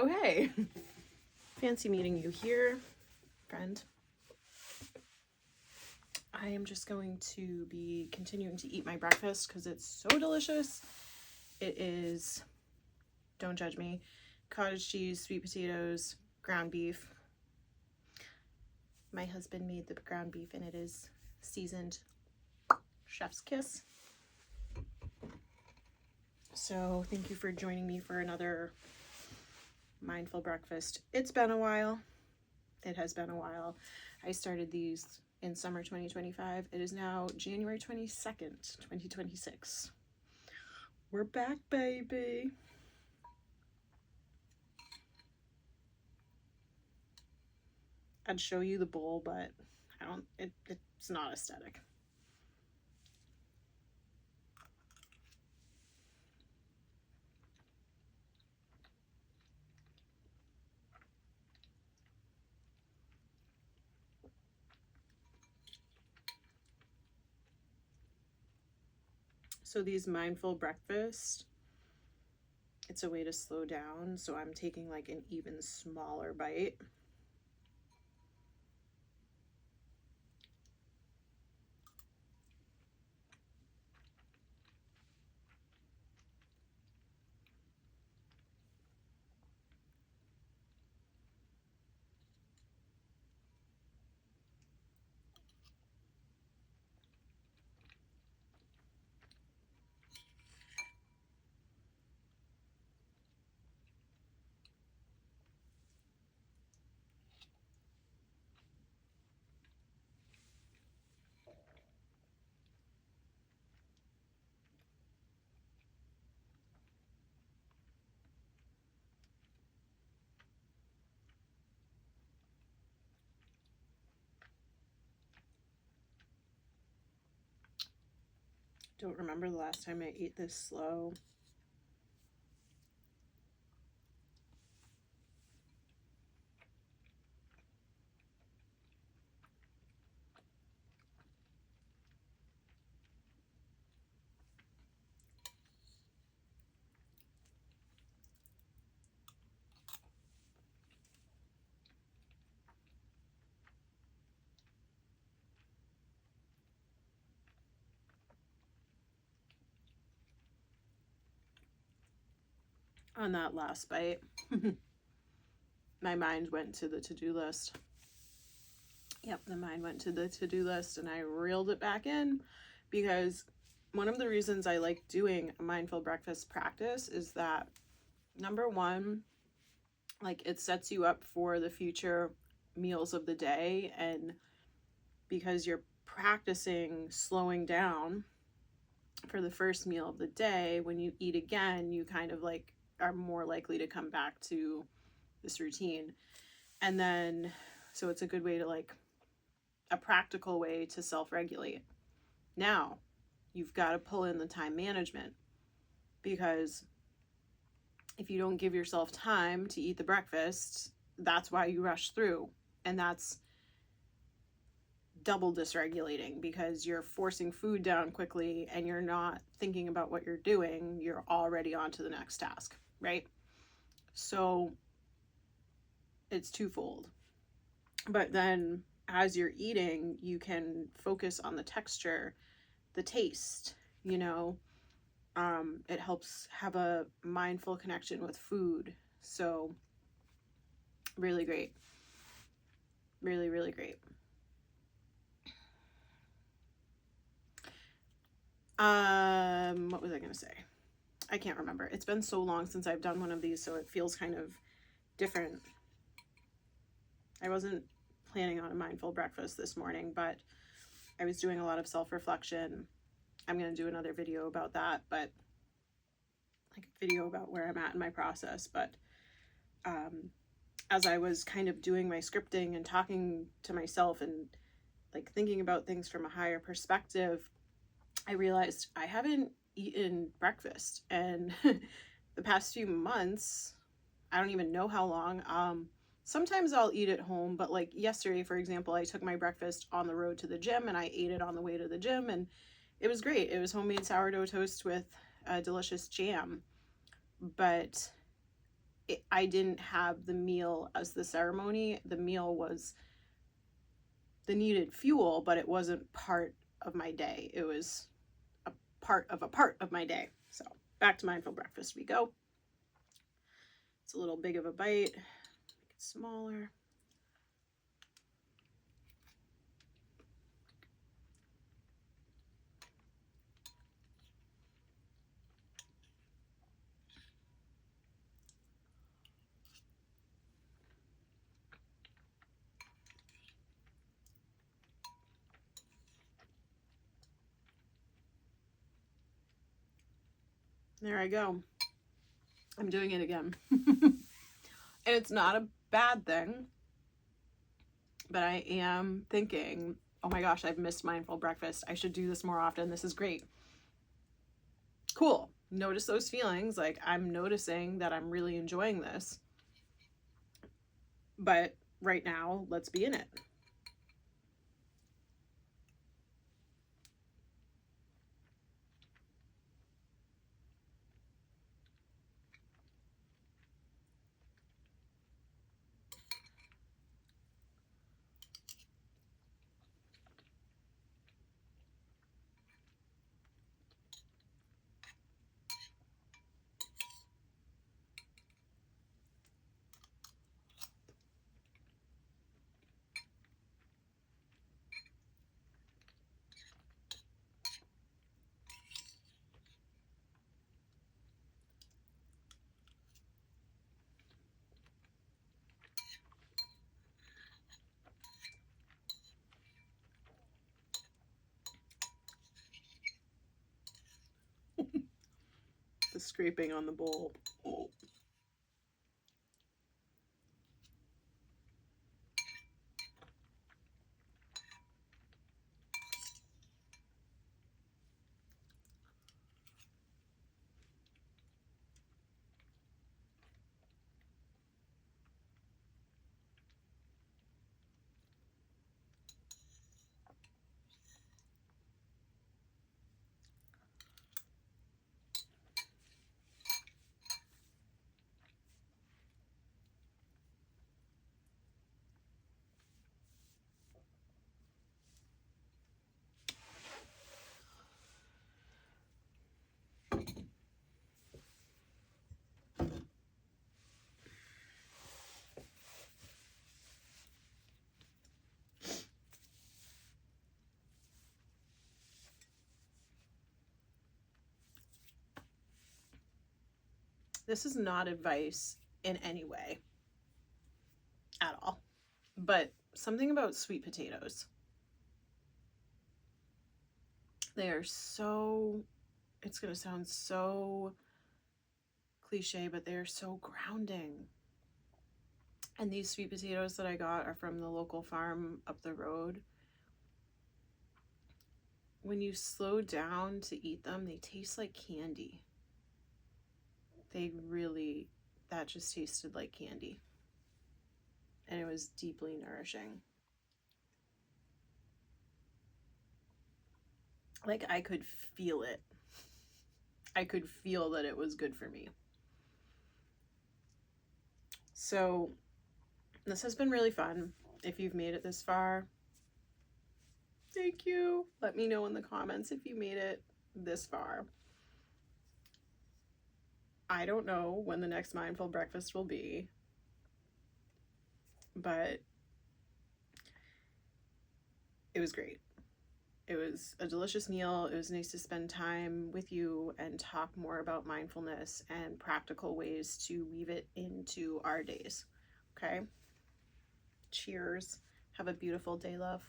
Oh, hey. Fancy meeting you here, friend. I am just going to be continuing to eat my breakfast because it's so delicious. It is, don't judge me, cottage cheese, sweet potatoes, ground beef. My husband made the ground beef and it is seasoned chef's kiss. So thank you for joining me for another mindful breakfast. It's been a while. It has been a while. I started these in summer 2025. It is now January 22nd, 2026. We're back, baby. I'd show you the bowl, but it's not aesthetic. So these mindful breakfast, it's a way to slow down. So I'm taking like an even smaller bite. Don't remember the last time I ate this slow. On that last bite, my mind went to the to-do list. Yep, the mind went to the to-do list and I reeled it back in because one of the reasons I like doing a mindful breakfast practice is that, number one, like it sets you up for the future meals of the day, and because you're practicing slowing down for the first meal of the day, when you eat again, you kind of like are more likely to come back to this routine. And then, so it's a good way to like a practical way to self-regulate. Now, you've got to pull in the time management, because if you don't give yourself time to eat the breakfast, that's why you rush through. And that's double dysregulating because you're forcing food down quickly and you're not thinking about what you're doing. You're already on to the next task, right? So it's twofold. But then as you're eating, you can focus on the texture, the taste, you know. It helps have a mindful connection with food. So really great. Really, really great. What was I going to say? I can't remember. It's been so long since I've done one of these, so it feels kind of different. I wasn't planning on a mindful breakfast this morning, but I was doing a lot of self-reflection. I'm going to do another video about that, but like a video about where I'm at in my process. But as I was kind of doing my scripting and talking to myself and like thinking about things from a higher perspective, I realized I haven't eaten breakfast, and the past few months, I don't even know how long. Sometimes I'll eat at home, but like yesterday, for example, I took my breakfast on the road to the gym and I ate it on the way to the gym, and it was great. It was homemade sourdough toast with a delicious jam. But I didn't have the meal as the ceremony. The meal was the needed fuel, but it wasn't part of my day. It was a part of my day. So back to mindful breakfast we go. It's a little big of a bite. Make it smaller. There I go. I'm doing it again. And it's not a bad thing, but I am thinking, oh my gosh, I've missed mindful breakfast. I should do this more often. This is great. Cool. Notice those feelings. Like, I'm noticing that I'm really enjoying this. But right now, let's be in it. The scraping on the bowl. Oh. This is not advice in any way at all, but something about sweet potatoes. They are so, it's going to sound so cliche, but they are so grounding. And these sweet potatoes that I got are from the local farm up the road. When you slow down to eat them, they taste like candy. They really, that just tasted like candy. And it was deeply nourishing. Like, I could feel it. I could feel that it was good for me. So this has been really fun. If you've made it this far, thank you. Let me know in the comments if you made it this far. I don't know when the next mindful breakfast will be, but it was great. It was a delicious meal. It was nice to spend time with you and talk more about mindfulness and practical ways to weave it into our days. Okay? Cheers. Have a beautiful day, love.